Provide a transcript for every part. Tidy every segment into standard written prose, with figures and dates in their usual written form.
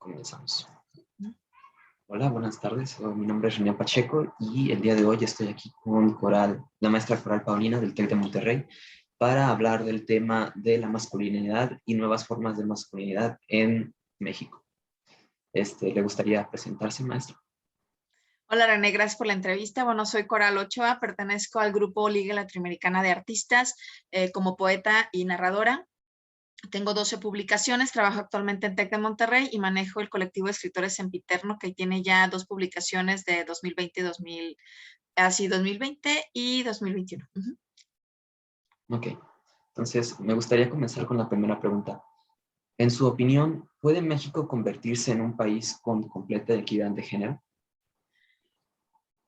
Comenzamos. Hola, buenas tardes. Mi nombre es René Pacheco y el día de hoy estoy aquí con Coral, la maestra Coral Paulina del TEC de Monterrey, para hablar del tema de la masculinidad y nuevas formas de masculinidad en México. ¿Le gustaría presentarse, maestro? Hola René, gracias por la entrevista. Bueno, soy Coral Ochoa, pertenezco al grupo Liga Latinoamericana de Artistas como poeta y narradora. Tengo 12 publicaciones, trabajo actualmente en TEC de Monterrey y manejo el colectivo de escritores Sempiterno, que tiene ya 2 publicaciones de 2020 y 2021. Ok, entonces me gustaría comenzar con la primera pregunta. En su opinión, ¿puede México convertirse en un país con completa equidad de género?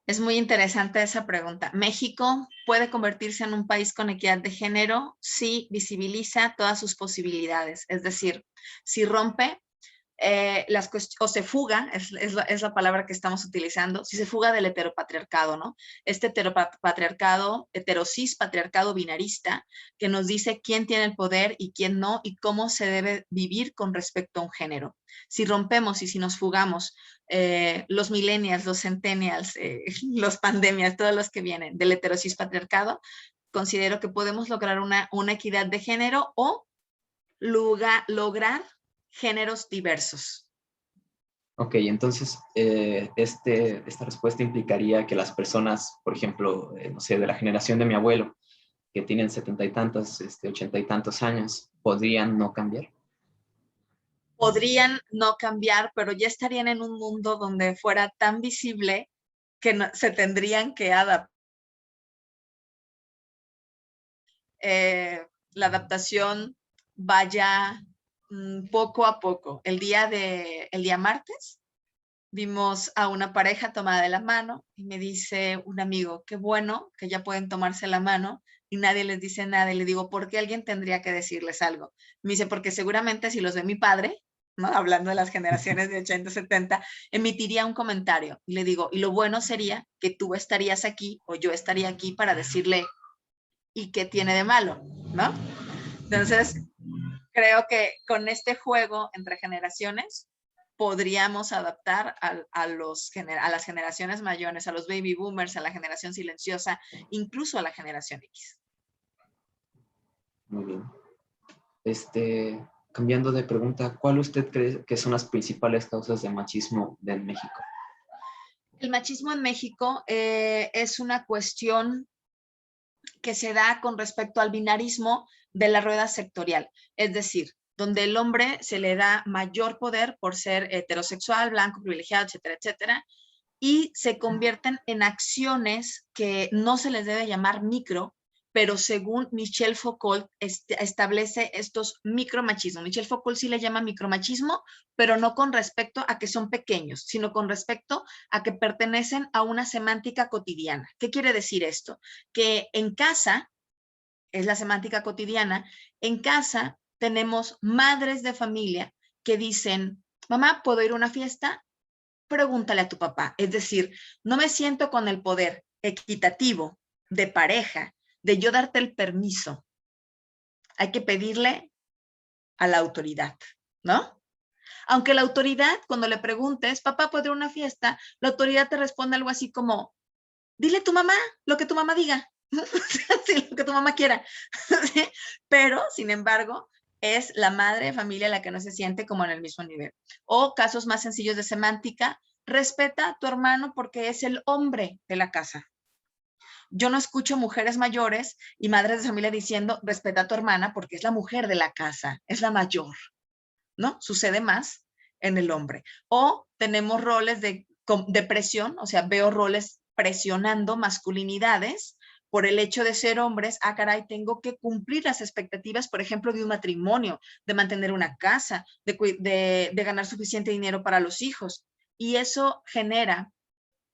Es muy interesante esa pregunta. ¿México puede convertirse en un país con equidad de género si visibiliza todas sus posibilidades? Es decir, si rompe o se fuga, es la palabra que estamos utilizando, si se fuga del heteropatriarcado, ¿no? Este heteropatriarcado, heterosis patriarcado binarista, que nos dice quién tiene el poder y quién no, y cómo se debe vivir con respecto a un género. Si rompemos y si nos fugamos, los millennials, los centennials, los pandemias, todos los que vienen del heterosis patriarcado, considero que podemos lograr una equidad de género o lograr géneros diversos. Ok, entonces esta respuesta implicaría que las personas, por ejemplo, no sé, de la generación de mi abuelo, que tienen 70 y tantos, 80 y tantos años, podrían no cambiar. Podrían no cambiar, pero ya estarían en un mundo donde fuera tan visible que no, se tendrían que adaptar. La adaptación vaya poco a poco. El día martes vimos a una pareja tomada de la mano y me dice un amigo, qué bueno que ya pueden tomarse la mano y nadie les dice nada. Y le digo, ¿por qué alguien tendría que decirles algo? Me dice, porque seguramente si los ve mi padre, ¿no? Hablando de las generaciones de 80, 70, emitiría un comentario. Y le digo, y lo bueno sería que tú estarías aquí o yo estaría aquí para decirle, ¿y qué tiene de malo? ¿No? Entonces, creo que con este juego entre generaciones podríamos adaptar a las generaciones mayores, a los baby boomers, a la generación silenciosa, incluso a la generación X. Muy bien. Cambiando de pregunta, ¿cuál usted cree que son las principales causas de machismo en México? El machismo en México es una cuestión que se da con respecto al binarismo de la rueda sectorial, es decir, donde el hombre se le da mayor poder por ser heterosexual, blanco, privilegiado, etcétera, etcétera, y se convierten en acciones que no se les debe llamar micro, pero según Michel Foucault establece estos micromachismos. Michel Foucault sí le llama micromachismo, pero no con respecto a que son pequeños, sino con respecto a que pertenecen a una semántica cotidiana. ¿Qué quiere decir esto? Que en casa, es la semántica cotidiana, en casa tenemos madres de familia que dicen, mamá, ¿puedo ir a una fiesta? Pregúntale a tu papá. Es decir, no me siento con el poder equitativo de pareja, de yo darte el permiso. Hay que pedirle a la autoridad, ¿no? Aunque la autoridad, cuando le preguntes, papá, ¿puedo ir a una fiesta? La autoridad te responde algo así como, dile a tu mamá lo que tu mamá diga, sí, lo que tu mamá quiera. Pero, sin embargo, es la madre de familia la que no se siente como en el mismo nivel. O casos más sencillos de semántica, respeta a tu hermano porque es el hombre de la casa. Yo no escucho mujeres mayores y madres de familia diciendo, respeta a tu hermana porque es la mujer de la casa, es la mayor, ¿no? Sucede más en el hombre. O tenemos roles de presión, o sea, veo roles presionando masculinidades por el hecho de ser hombres. Ah, caray, tengo que cumplir las expectativas, por ejemplo, de un matrimonio, de mantener una casa, de ganar suficiente dinero para los hijos. Y eso genera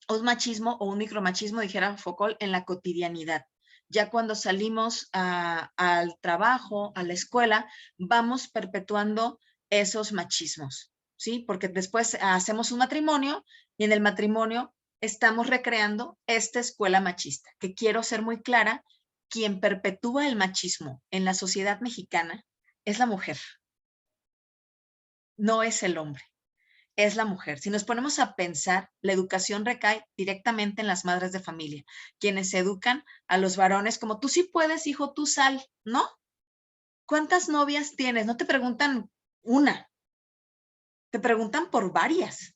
un machismo o un micromachismo, dijera Foucault, en la cotidianidad. Ya cuando salimos al trabajo, a la escuela, vamos perpetuando esos machismos, ¿sí? Porque después hacemos un matrimonio y en el matrimonio estamos recreando esta escuela machista, que quiero ser muy clara, quien perpetúa el machismo en la sociedad mexicana es la mujer, no es el hombre. es la mujer. Si nos ponemos a pensar, la educación recae directamente en las madres de familia, quienes educan a los varones como tú sí puedes, hijo, tú sal, ¿no? ¿Cuántas novias tienes? No te preguntan una, te preguntan por varias,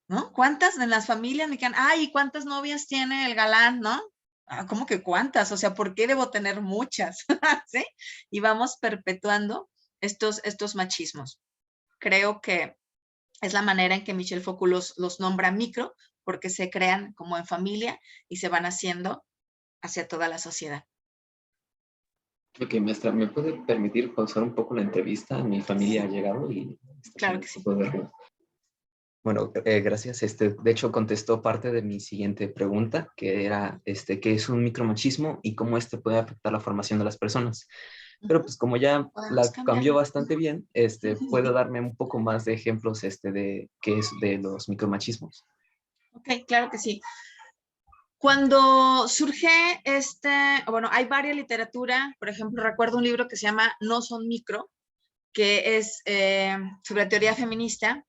¿no? ¿Cuántas en las familias me quedan? Ay, ¿y cuántas novias tiene el galán, no? Ah, ¿cómo que cuántas? O sea, ¿por qué debo tener muchas? ¿Sí? Y vamos perpetuando estos machismos. Creo que es la manera en que Michel Foucault los nombra micro, porque se crean como en familia y se van haciendo hacia toda la sociedad. Ok, maestra, ¿me puede permitir pausar un poco la entrevista? Mi familia ha llegado y está Claro haciendo que un sí. poco de ruido. Bueno, gracias. De hecho, contestó parte de mi siguiente pregunta, que era, ¿qué es un micromachismo y cómo puede afectar la formación de las personas? Pero pues como ya Podemos la cambió cambiarlo. bastante bien, ¿puede darme un poco más de ejemplos, de qué es de los micromachismos? Ok, claro que sí. Cuando surge bueno, hay varias literatura, por ejemplo, recuerdo un libro que se llama No son micro, que es sobre teoría feminista,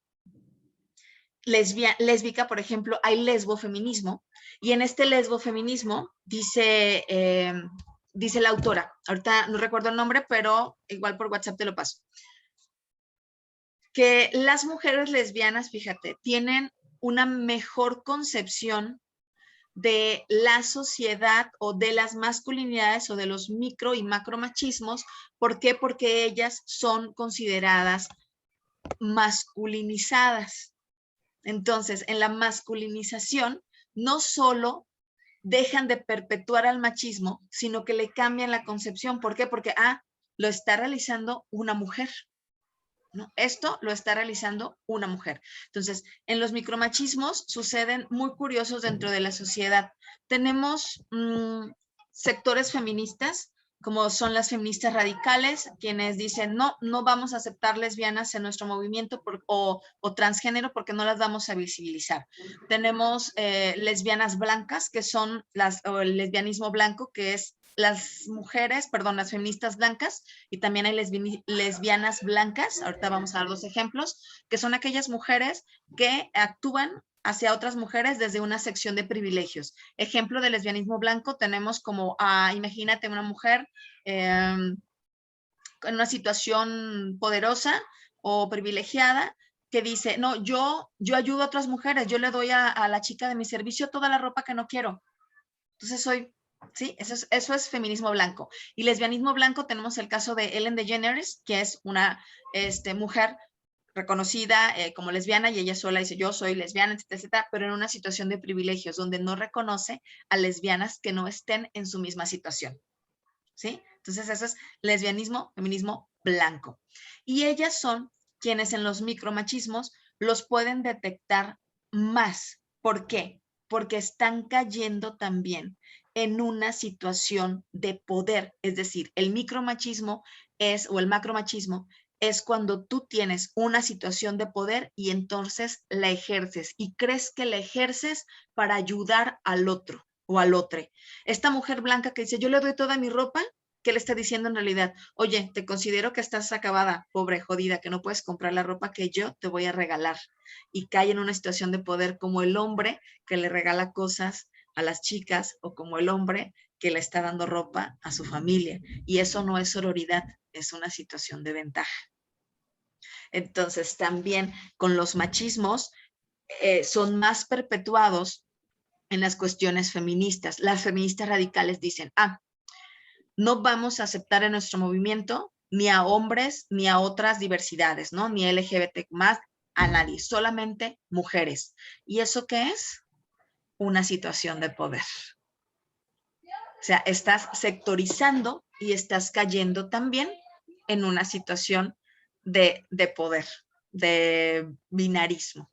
lésbica, por ejemplo, hay lesbofeminismo, y en este lesbofeminismo dice la autora, ahorita no recuerdo el nombre, pero igual por WhatsApp te lo paso, que las mujeres lesbianas, fíjate, tienen una mejor concepción de la sociedad o de las masculinidades o de los micro y macromachismos. ¿Por qué? Porque ellas son consideradas masculinizadas. Entonces, en la masculinización, no solo dejan de perpetuar al machismo, sino que le cambian la concepción. ¿Por qué? Porque, lo está realizando una mujer. ¿No? Esto lo está realizando una mujer. Entonces, en los micromachismos suceden muy curiosos dentro de la sociedad. Tenemos sectores feministas, como son las feministas radicales, quienes dicen, no vamos a aceptar lesbianas en nuestro movimiento o transgénero porque no las vamos a visibilizar. Tenemos lesbianas blancas, que son o el lesbianismo blanco, que es las feministas blancas, y también hay lesbianas blancas, ahorita vamos a dar 2 ejemplos, que son aquellas mujeres que actúan hacia otras mujeres desde una sección de privilegios. Ejemplo de lesbianismo blanco tenemos como, imagínate una mujer en una situación poderosa o privilegiada que dice, no, yo ayudo a otras mujeres, yo le doy a la chica de mi servicio toda la ropa que no quiero. Entonces sí, eso es feminismo blanco. Y lesbianismo blanco tenemos el caso de Ellen DeGeneres, que es una mujer reconocida como lesbiana, y ella sola dice, yo soy lesbiana, etcétera, etcétera, pero en una situación de privilegios, donde no reconoce a lesbianas que no estén en su misma situación. ¿Sí? Entonces eso es lesbianismo, feminismo blanco. Y ellas son quienes en los micromachismos los pueden detectar más. ¿Por qué? Porque están cayendo también en una situación de poder. Es decir, el micromachismo o el macromachismo es cuando tú tienes una situación de poder y entonces la ejerces y crees que la ejerces para ayudar al otro o al otro. Esta mujer blanca que dice, yo le doy toda mi ropa, ¿qué le está diciendo en realidad? Oye, te considero que estás acabada, pobre, jodida, que no puedes comprar la ropa que yo te voy a regalar. Y cae en una situación de poder como el hombre que le regala cosas a las chicas o como el hombre que le está dando ropa a su familia. Y eso no es sororidad, es una situación de ventaja. Entonces, también con los machismos son más perpetuados en las cuestiones feministas. Las feministas radicales dicen, no vamos a aceptar en nuestro movimiento ni a hombres ni a otras diversidades, ¿no? Ni LGBT más, a nadie, solamente mujeres. ¿Y eso qué es? Una situación de poder. O sea, estás sectorizando y estás cayendo también en una situación de poder, de binarismo.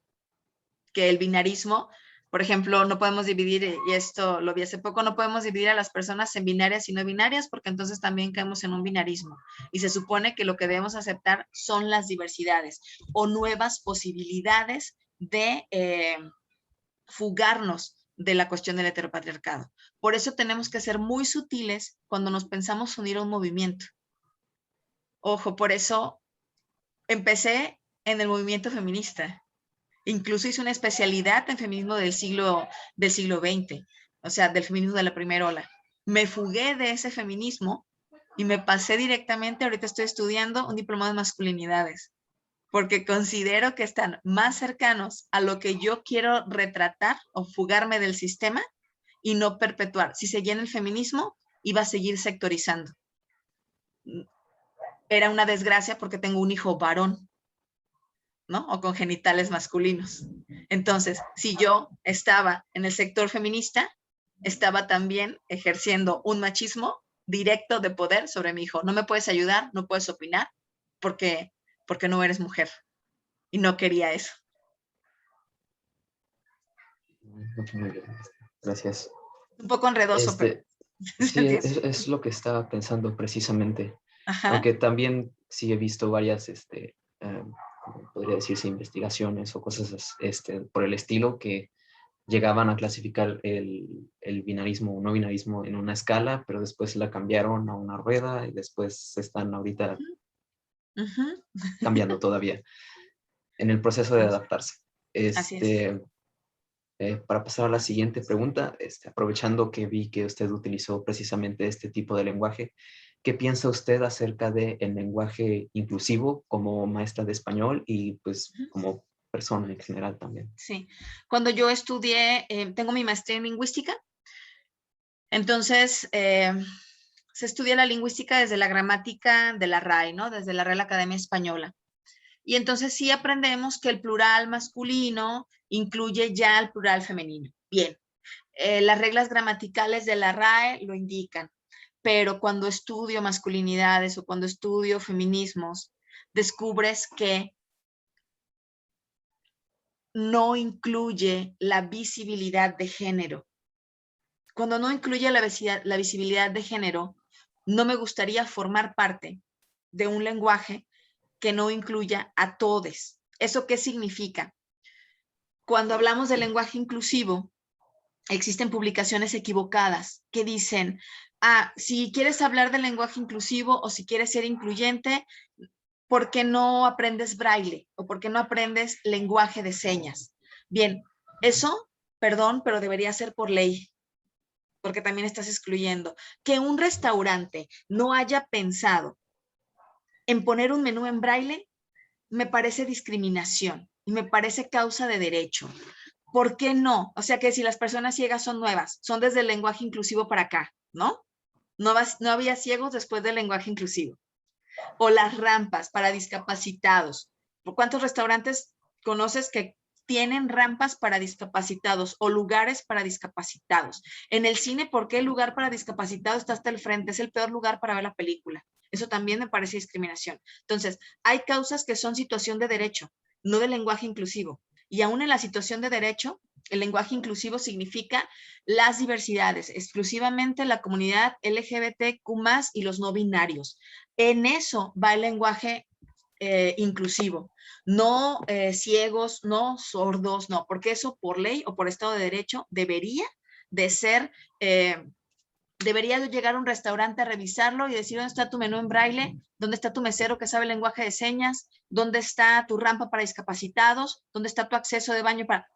Que el binarismo, por ejemplo, no podemos dividir, y esto lo vi hace poco, no podemos dividir a las personas en binarias y no binarias, porque entonces también caemos en un binarismo. Y se supone que lo que debemos aceptar son las diversidades o nuevas posibilidades de fugarnos de la cuestión del heteropatriarcado. Por eso tenemos que ser muy sutiles cuando nos pensamos unir a un movimiento. Ojo, por eso empecé en el movimiento feminista. Incluso hice una especialidad en feminismo del siglo XX, o sea, del feminismo de la primera ola. Me fugué de ese feminismo y me pasé directamente, ahorita estoy estudiando un diplomado en masculinidades, porque considero que están más cercanos a lo que yo quiero retratar o fugarme del sistema y no perpetuar. Si seguía en el feminismo, iba a seguir sectorizando. Era una desgracia porque tengo un hijo varón, ¿no? O con genitales masculinos. Entonces, si yo estaba en el sector feminista, estaba también ejerciendo un machismo directo de poder sobre mi hijo. No me puedes ayudar, no puedes opinar, porque no eres mujer. Y no quería eso. Muy bien, gracias. Un poco enredoso, pero... Sí, es lo que estaba pensando precisamente. Ajá. Aunque también sí he visto varias, podría decirse, investigaciones o cosas por el estilo que llegaban a clasificar el binarismo o no binarismo en una escala, pero después la cambiaron a una rueda y después están ahorita cambiando todavía en el proceso de adaptarse. Así es. Para pasar a la siguiente pregunta, aprovechando que vi que usted utilizó precisamente este tipo de lenguaje, ¿qué piensa usted acerca del lenguaje inclusivo como maestra de español y pues como persona en general también? Sí, cuando yo estudié, tengo mi maestría en lingüística, entonces se estudia la lingüística desde la gramática de la RAE, ¿no? Desde la Real Academia Española. Y entonces sí aprendemos que el plural masculino incluye ya el plural femenino. Bien, las reglas gramaticales de la RAE lo indican, pero cuando estudio masculinidades o cuando estudio feminismos, descubres que no incluye la visibilidad de género. Cuando no incluye la visibilidad de género, no me gustaría formar parte de un lenguaje que no incluya a todes. ¿Eso qué significa? Cuando hablamos de lenguaje inclusivo, existen publicaciones equivocadas que dicen, si quieres hablar del lenguaje inclusivo o si quieres ser incluyente, ¿por qué no aprendes braille o por qué no aprendes lenguaje de señas? Bien, eso, perdón, pero debería ser por ley, porque también estás excluyendo. Que un restaurante no haya pensado en poner un menú en braille, me parece discriminación y me parece causa de derecho. ¿Por qué no? O sea que si las personas ciegas son nuevas, son desde el lenguaje inclusivo para acá, ¿no? No había ciegos después del lenguaje inclusivo. O las rampas para discapacitados. ¿Cuántos restaurantes conoces que tienen rampas para discapacitados o lugares para discapacitados? En el cine, ¿por qué el lugar para discapacitados está hasta el frente? Es el peor lugar para ver la película. Eso también me parece discriminación. Entonces, hay causas que son situación de derecho, no de lenguaje inclusivo. Y aún en la situación de derecho, el lenguaje inclusivo significa las diversidades, exclusivamente la comunidad LGBTQ+ y los no binarios. En eso va el lenguaje inclusivo, no ciegos, no sordos, no, porque eso por ley o por Estado de Derecho debería de ser, debería de llegar a un restaurante a revisarlo y decir dónde está tu menú en braille, dónde está tu mesero que sabe el lenguaje de señas, dónde está tu rampa para discapacitados, dónde está tu acceso de baño para...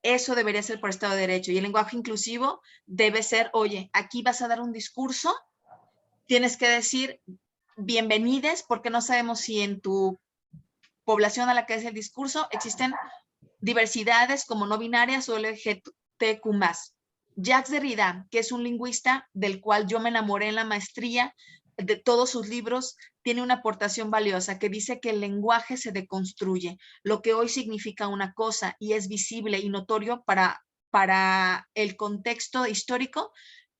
Eso debería ser por Estado de Derecho. Y el lenguaje inclusivo debe ser, oye, aquí vas a dar un discurso, tienes que decir bienvenides, porque no sabemos si en tu población a la que es el discurso existen diversidades como no binarias o LGBTQ+. Jacques Derrida, que es un lingüista del cual yo me enamoré en la maestría, de todos sus libros, tiene una aportación valiosa que dice que el lenguaje se deconstruye. Lo que hoy significa una cosa y es visible y notorio para el contexto histórico,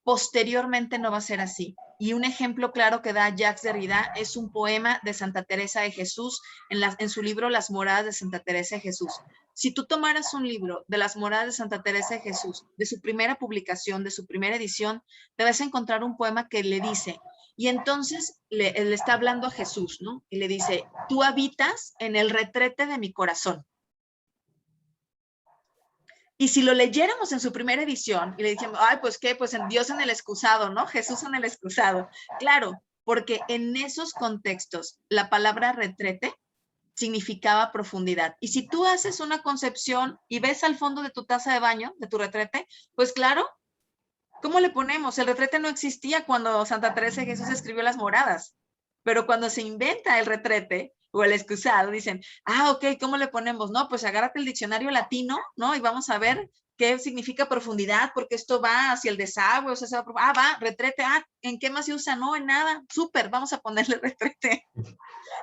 posteriormente no va a ser así. Y un ejemplo claro que da Jacques Derrida es un poema de Santa Teresa de Jesús en su libro Las Moradas de Santa Teresa de Jesús. Si tú tomaras un libro de Las Moradas de Santa Teresa de Jesús, de su primera publicación, de su primera edición, te vas a encontrar un poema que le dice, y entonces le está hablando a Jesús, ¿no? Y le dice, tú habitas en el retrete de mi corazón. Y si lo leyéramos en su primera edición y le dijimos, ay, pues qué, pues en Dios en el excusado, ¿no? Jesús en el excusado. Claro, porque en esos contextos la palabra retrete significaba profundidad. Y si tú haces una concepción y ves al fondo de tu taza de baño, de tu retrete, pues claro, ¿cómo le ponemos? El retrete no existía cuando Santa Teresa de Jesús escribió las moradas, pero cuando se inventa el retrete o el excusado, dicen, ok, ¿cómo le ponemos? No, pues agárrate el diccionario latino, ¿no? Y vamos a ver qué significa profundidad, porque esto va hacia el desagüe, o sea, va, retrete, ¿en qué más se usa? No, en nada, súper, vamos a ponerle retrete.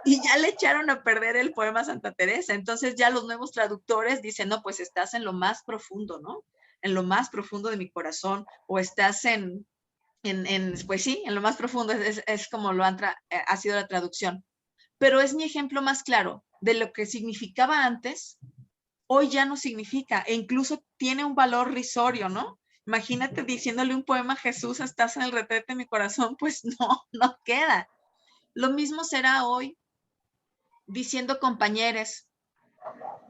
Y ya le echaron a perder el poema Santa Teresa, entonces ya los nuevos traductores dicen, no, pues estás en lo más profundo, ¿no? En lo más profundo de mi corazón, o estás pues sí, en lo más profundo, es como ha sido la traducción. Pero es mi ejemplo más claro de lo que significaba antes, hoy ya no significa, e incluso tiene un valor risorio, ¿no? Imagínate diciéndole un poema a Jesús, estás en el retrete de mi corazón, pues no queda. Lo mismo será hoy diciendo compañeros,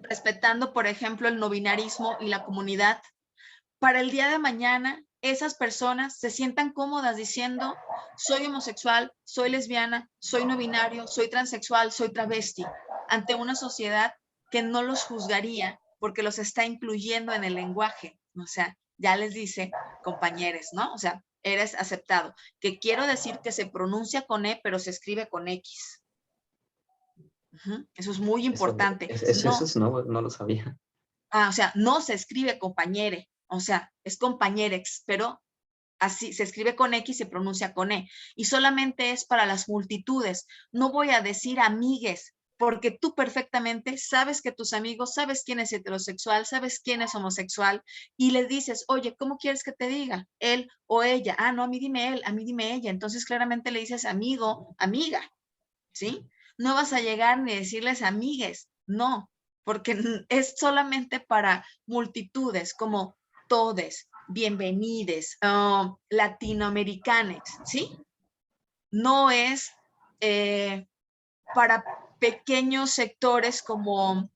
respetando, por ejemplo, el no binarismo y la comunidad. Para el día de mañana, esas personas se sientan cómodas diciendo, soy homosexual, soy lesbiana, soy no binario, soy transexual, soy travesti, ante una sociedad que no los juzgaría porque los está incluyendo en el lenguaje. O sea, ya les dice compañeros, ¿no? O sea, eres aceptado. Que quiero decir que se pronuncia con E, pero se escribe con X. Eso es muy importante. Eso no lo sabía. O sea, no se escribe compañere, o sea, es compañerex, pero así se escribe con X y se pronuncia con E. Y solamente es para las multitudes. No voy a decir amigues, porque tú perfectamente sabes que tus amigos, sabes quién es heterosexual, sabes quién es homosexual, y le dices, oye, ¿cómo quieres que te diga? Él o ella. No, a mí dime él, a mí dime ella. Entonces claramente le dices amigo, amiga, ¿sí? No vas a llegar ni decirles amigues, no, porque es solamente para multitudes, como todes, bienvenides, latinoamericanos, ¿sí? No es para pequeños sectores como,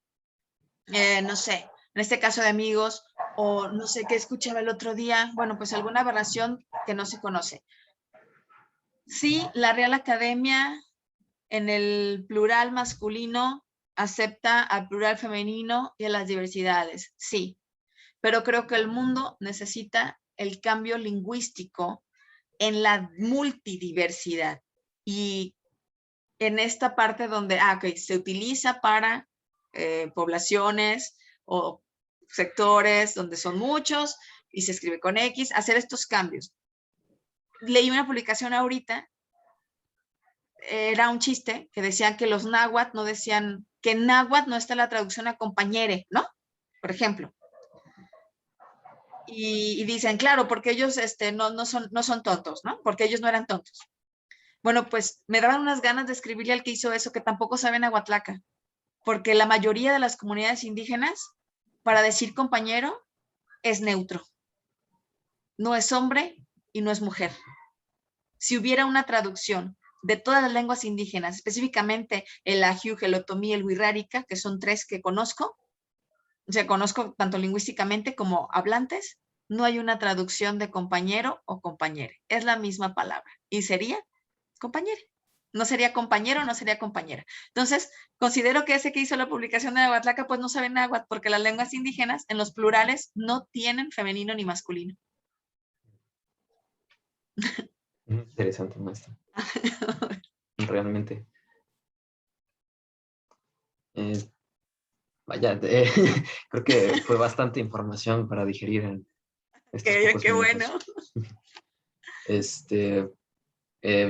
no sé, en este caso de amigos, o no sé qué escuchaba el otro día, bueno, pues alguna aberración que no se conoce. Sí, la Real Academia en el plural masculino acepta al plural femenino y a las diversidades, sí, pero creo que el mundo necesita el cambio lingüístico en la multidiversidad y en esta parte donde se utiliza para poblaciones o sectores donde son muchos y se escribe con X, hacer estos cambios. Leí una publicación ahorita, era un chiste que decían que los náhuatl no decían, que en náhuatl no está la traducción a compañere, ¿no? Por ejemplo. Y dicen, claro, porque ellos no son tontos, ¿no? Porque ellos no eran tontos. Bueno, pues me daban unas ganas de escribirle al que hizo eso, que tampoco sabe nahuatlaca, porque la mayoría de las comunidades indígenas, para decir compañero, es neutro. No es hombre y no es mujer. Si hubiera una traducción de todas las lenguas indígenas, específicamente el ajiu, el otomí, el wixárika, que son 3 que conozco, o sea, conozco tanto lingüísticamente como hablantes, no hay una traducción de compañero o compañere. Es la misma palabra y sería compañere. No sería compañero, no sería compañera. Entonces, considero que ese que hizo la publicación de Nahuatlaca, pues no sabe náhuatl, porque las lenguas indígenas en los plurales no tienen femenino ni masculino. Interesante, maestra. Realmente. Vaya, creo que fue bastante información para digerir en estos pocos Qué minutos. Bueno.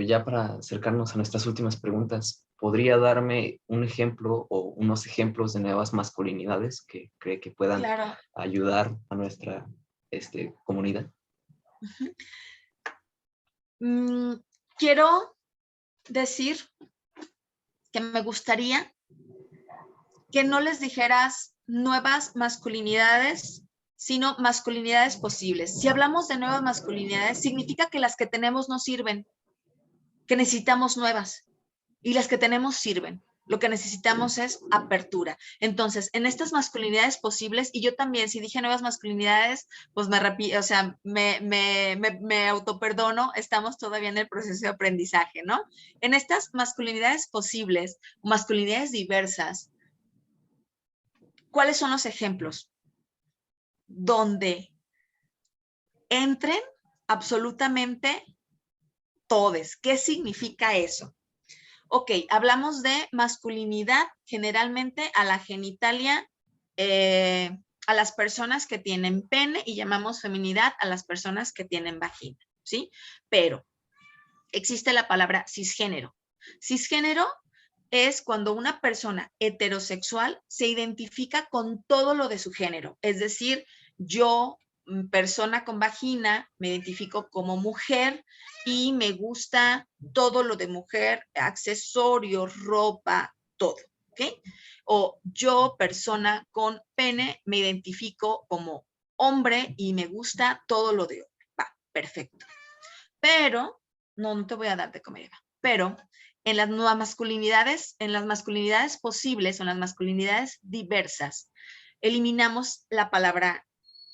Ya para acercarnos a nuestras últimas preguntas, ¿podría darme un ejemplo o unos ejemplos de nuevas masculinidades que cree que puedan ayudar a nuestra comunidad? Quiero decir que me gustaría que no les dijeras nuevas masculinidades, sino masculinidades posibles. Si hablamos de nuevas masculinidades, significa que las que tenemos no sirven, que necesitamos nuevas, y las que tenemos sirven. Lo que necesitamos es apertura. Entonces, en estas masculinidades posibles, y yo también, si dije nuevas masculinidades, pues me autoperdono, estamos todavía en el proceso de aprendizaje, ¿no? En estas masculinidades posibles, masculinidades diversas, ¿cuáles son los ejemplos? Donde entren absolutamente todes. ¿Qué significa eso? Ok, hablamos de masculinidad generalmente a la genitalia, a las personas que tienen pene, y llamamos feminidad a las personas que tienen vagina, ¿sí? Pero existe la palabra cisgénero. Cisgénero es cuando una persona heterosexual se identifica con todo lo de su género, es decir, yo, persona con vagina, me identifico como mujer y me gusta todo lo de mujer, accesorios, ropa, todo, ¿ok? O yo, persona con pene, me identifico como hombre y me gusta todo lo de hombre. Va, perfecto. Pero, no te voy a dar de comer, pero en las nuevas masculinidades, en las masculinidades posibles o en las masculinidades diversas, eliminamos la palabra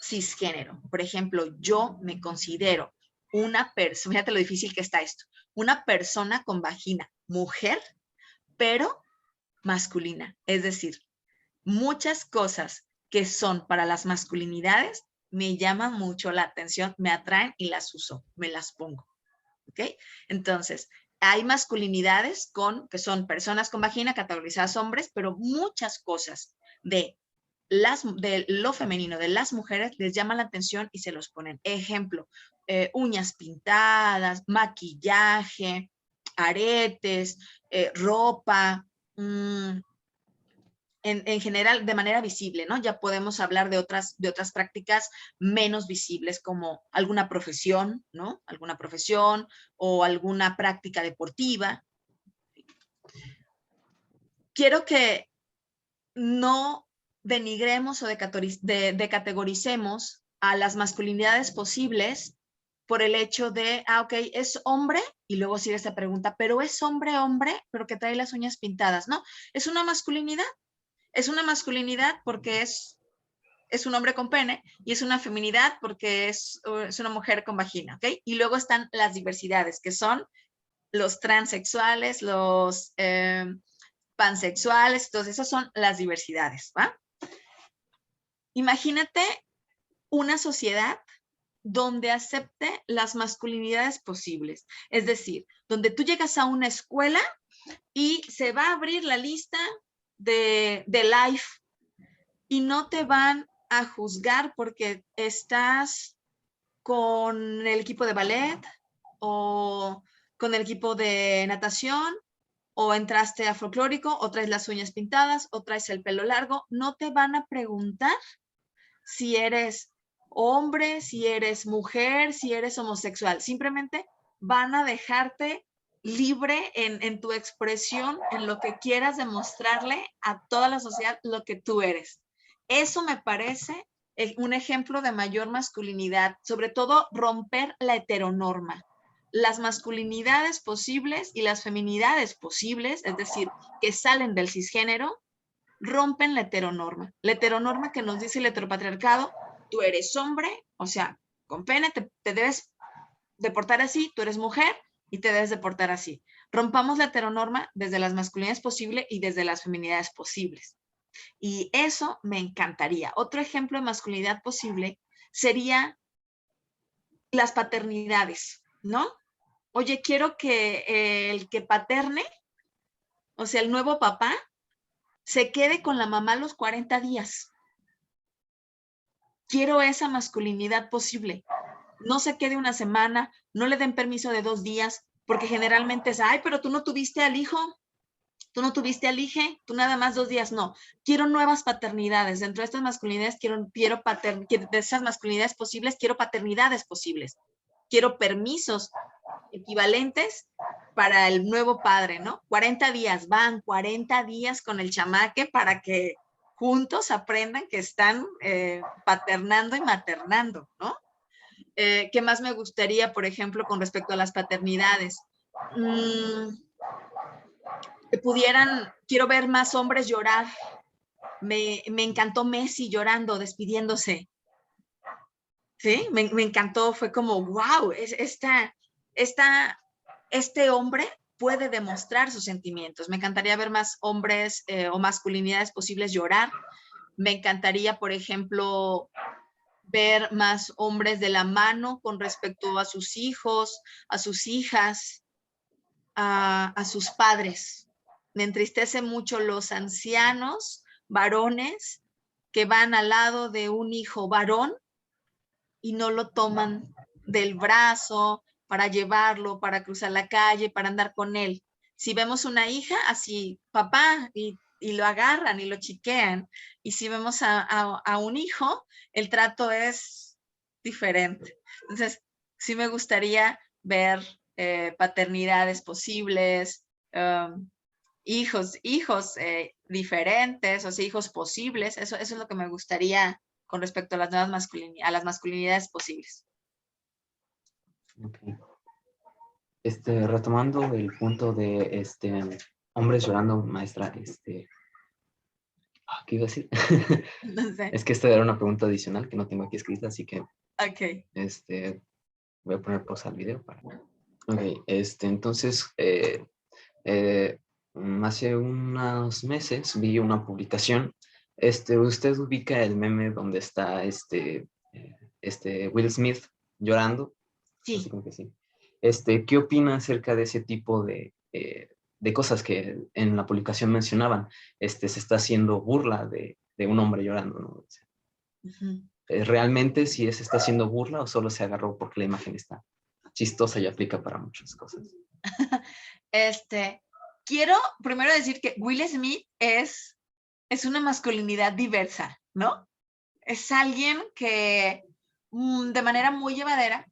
cisgénero. Por ejemplo, yo me considero una persona, fíjate lo difícil que está esto, una persona con vagina, mujer, pero masculina. Es decir, muchas cosas que son para las masculinidades me llaman mucho la atención, me atraen y las uso, me las pongo. ¿Ok? Entonces, hay masculinidades que son personas con vagina categorizadas hombres, pero muchas cosas de lo femenino, de las mujeres, les llama la atención y se los ponen. Ejemplo, uñas pintadas, maquillaje, aretes, ropa, en general de manera visible, ¿no? Ya podemos hablar de otras prácticas menos visibles, como alguna profesión, ¿no? Alguna profesión o alguna práctica deportiva. Quiero que no denigremos o decategoricemos a las masculinidades posibles por el hecho de, ok, es hombre, y luego sigue esta pregunta, pero es hombre, pero que trae las uñas pintadas, ¿no? Es una masculinidad. Es una masculinidad porque es un hombre con pene, y es una feminidad porque es una mujer con vagina, ¿ok? Y luego están las diversidades, que son los transexuales, los pansexuales, entonces esas son las diversidades, ¿va? Imagínate una sociedad donde acepte las masculinidades posibles, es decir, donde tú llegas a una escuela y se va a abrir la lista de life y no te van a juzgar porque estás con el equipo de ballet o con el equipo de natación, o entraste a folclórico, o traes las uñas pintadas, o traes el pelo largo. No te van a preguntar si eres hombre, si eres mujer, si eres homosexual. Simplemente van a dejarte libre en tu expresión, en lo que quieras demostrarle a toda la sociedad lo que tú eres. Eso me parece un ejemplo de mayor masculinidad, sobre todo romper la heteronorma. Las masculinidades posibles y las feminidades posibles, es decir, que salen del cisgénero, rompen la heteronorma. La heteronorma que nos dice el heteropatriarcado: tú eres hombre, o sea, con pene te debes de portar así, tú eres mujer y te debes de portar así. Rompamos la heteronorma desde las masculinidades posibles y desde las feminidades posibles. Y eso me encantaría. Otro ejemplo de masculinidad posible sería las paternidades, ¿no? Oye, quiero que el que paterne, o sea, el nuevo papá, se quede con la mamá los 40 días. Quiero esa masculinidad posible. No se quede una semana, no le den permiso de 2 días, porque generalmente es, ay, pero tú no tuviste al hijo, tú no tuviste al hijo, tú nada más 2 días. No, quiero nuevas paternidades. Dentro de estas masculinidades de esas masculinidades posibles, quiero paternidades posibles. Quiero permisos equivalentes para el nuevo padre, ¿no? 40 días, van 40 días con el chamaque para que juntos aprendan que están paternando y maternando, ¿no? ¿Qué más me gustaría, por ejemplo, con respecto a las paternidades? quiero ver más hombres llorar. Me encantó Messi llorando, despidiéndose. ¿Sí? Me encantó, fue como, wow, este hombre puede demostrar sus sentimientos. Me encantaría ver más hombres o masculinidades posibles llorar. Me encantaría, por ejemplo, ver más hombres de la mano con respecto a sus hijos, a sus hijas, a sus padres. Me entristece mucho los ancianos varones que van al lado de un hijo varón y no lo toman del brazo para llevarlo, para cruzar la calle, para andar con él. Si vemos una hija, así, papá, y lo agarran y lo chiquean. Y si vemos a un hijo, el trato es diferente. Entonces, sí me gustaría ver paternidades posibles, hijos diferentes, o sea, hijos posibles. Eso es lo que me gustaría con respecto a las nuevas masculinidades posibles. Okay. Retomando el punto de hombres llorando, maestra, ¿qué iba a decir? No sé. Es que esta era una pregunta adicional que no tengo aquí escrita, así que Ok. voy a poner pausa al video para. Ok, entonces, hace unos meses vi una publicación. Usted ubica el meme donde está Will Smith llorando. Así Sí. como que sí. ¿Qué opina acerca de ese tipo de cosas que en la publicación mencionaban? Se está haciendo burla de un hombre llorando, ¿no? Uh-huh. ¿Realmente si se está haciendo burla o solo se agarró porque la imagen está chistosa y aplica para muchas cosas? Quiero primero decir que Will Smith es una masculinidad diversa, ¿no? Es alguien que de manera muy llevadera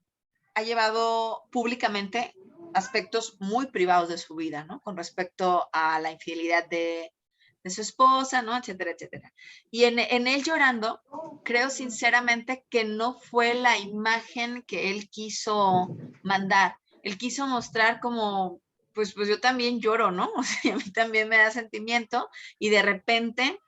ha llevado públicamente aspectos muy privados de su vida, ¿no? Con respecto a la infidelidad de su esposa, ¿no? Etcétera, etcétera. Y en él llorando, creo sinceramente que no fue la imagen que él quiso mandar. Él quiso mostrar como, pues yo también lloro, ¿no? O sea, a mí también me da sentimiento y de repente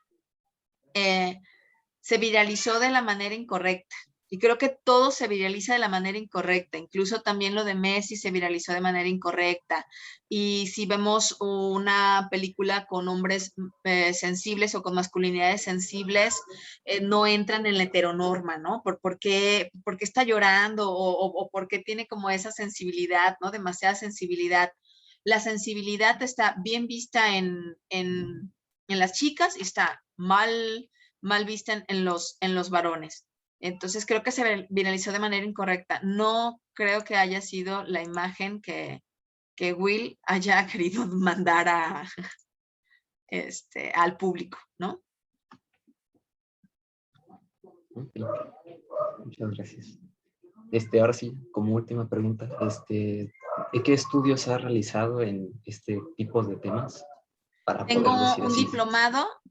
se viralizó de la manera incorrecta. Y creo que todo se viraliza de la manera incorrecta. Incluso también lo de Messi se viralizó de manera incorrecta. Y si vemos una película con hombres sensibles o con masculinidades sensibles, no entran en la heteronorma, ¿no? ¿Por qué está llorando o por qué tiene como esa sensibilidad, ¿no? Demasiada sensibilidad. La sensibilidad está bien vista en las chicas y está mal vista en los varones. Entonces creo que se viralizó de manera incorrecta. No creo que haya sido la imagen que Will haya querido mandar al público, ¿no? Okay. Muchas gracias. Ahora sí, como última pregunta, ¿qué estudios ha realizado en este tipo de temas para poder decir así?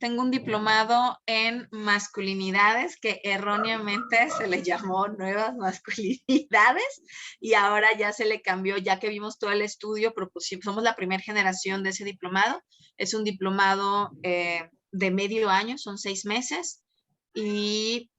Tengo un diplomado en masculinidades que erróneamente se le llamó nuevas masculinidades y ahora ya se le cambió, ya que vimos todo el estudio, somos la primera generación de ese diplomado. Es un diplomado de medio año, son 6 meses y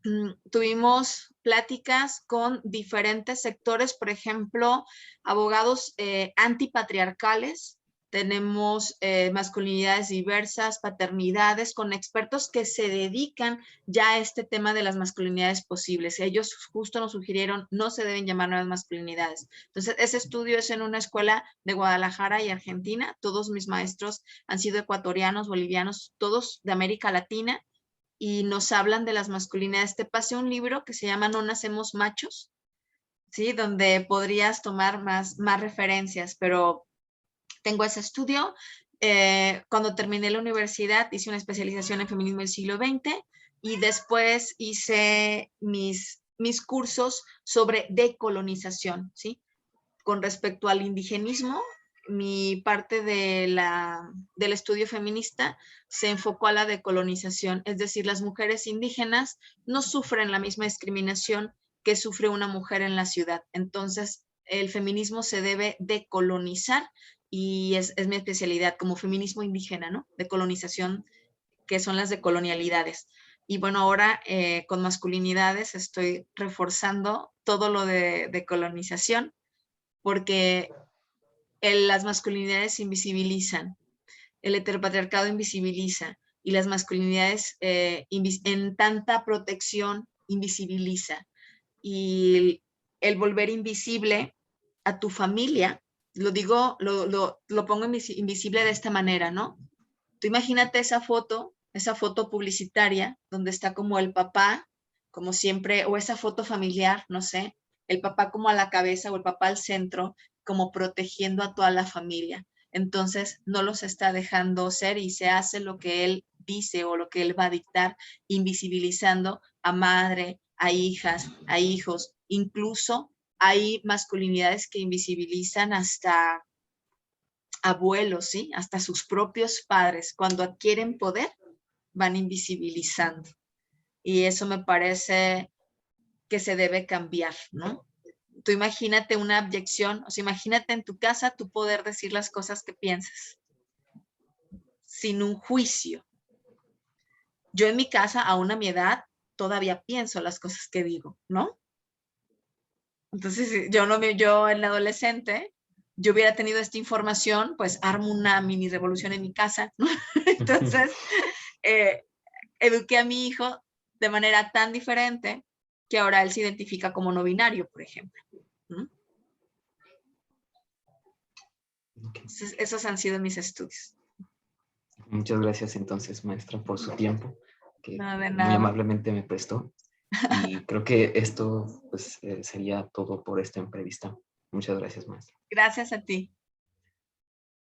tuvimos pláticas con diferentes sectores, por ejemplo, abogados antipatriarcales. Tenemos masculinidades diversas, paternidades, con expertos que se dedican ya a este tema de las masculinidades posibles. Ellos justo nos sugirieron, no se deben llamar nuevas masculinidades. Entonces, ese estudio es en una escuela de Guadalajara y Argentina. Todos mis maestros han sido ecuatorianos, bolivianos, todos de América Latina, y nos hablan de las masculinidades. Te pasé un libro que se llama No nacemos machos, ¿sí? Donde podrías tomar más referencias, pero tengo ese estudio. Cuando terminé la universidad hice una especialización en feminismo del siglo XX y después hice mis cursos sobre decolonización, ¿sí? Con respecto al indigenismo, mi parte del estudio feminista se enfocó a la decolonización, es decir, las mujeres indígenas no sufren la misma discriminación que sufre una mujer en la ciudad. Entonces, el feminismo se debe decolonizar y es mi especialidad como feminismo indígena, ¿no? De colonización, que son las de colonialidades. Y bueno, ahora con masculinidades estoy reforzando todo lo de colonización, porque las masculinidades invisibilizan, el heteropatriarcado invisibiliza, y las masculinidades en tanta protección invisibiliza. Y el volver invisible a tu familia, lo digo, lo pongo invisible de esta manera, ¿no? Tú imagínate esa foto publicitaria, donde está como el papá, como siempre, o esa foto familiar, no sé, el papá como a la cabeza o el papá al centro, como protegiendo a toda la familia. Entonces no los está dejando ser y se hace lo que él dice o lo que él va a dictar, invisibilizando a madre, a hijas, a hijos, incluso hay masculinidades que invisibilizan hasta abuelos, ¿sí? Hasta sus propios padres, cuando adquieren poder, van invisibilizando. Y eso me parece que se debe cambiar, ¿no? Tú imagínate una abyección, o sea, imagínate en tu casa tú poder decir las cosas que piensas, sin un juicio. Yo en mi casa, aún a mi edad, todavía pienso las cosas que digo, ¿no? Entonces, yo en la adolescente, yo hubiera tenido esta información, pues armo una mini revolución en mi casa, ¿no? Entonces, eduqué a mi hijo de manera tan diferente que ahora él se identifica como no binario, por ejemplo. ¿No? Okay. Esos han sido mis estudios. Muchas gracias entonces, maestra, por su tiempo, que No, de muy nada. amablemente me prestó. Y creo que esto pues, sería todo por esta entrevista. Muchas gracias, maestra. Gracias a ti.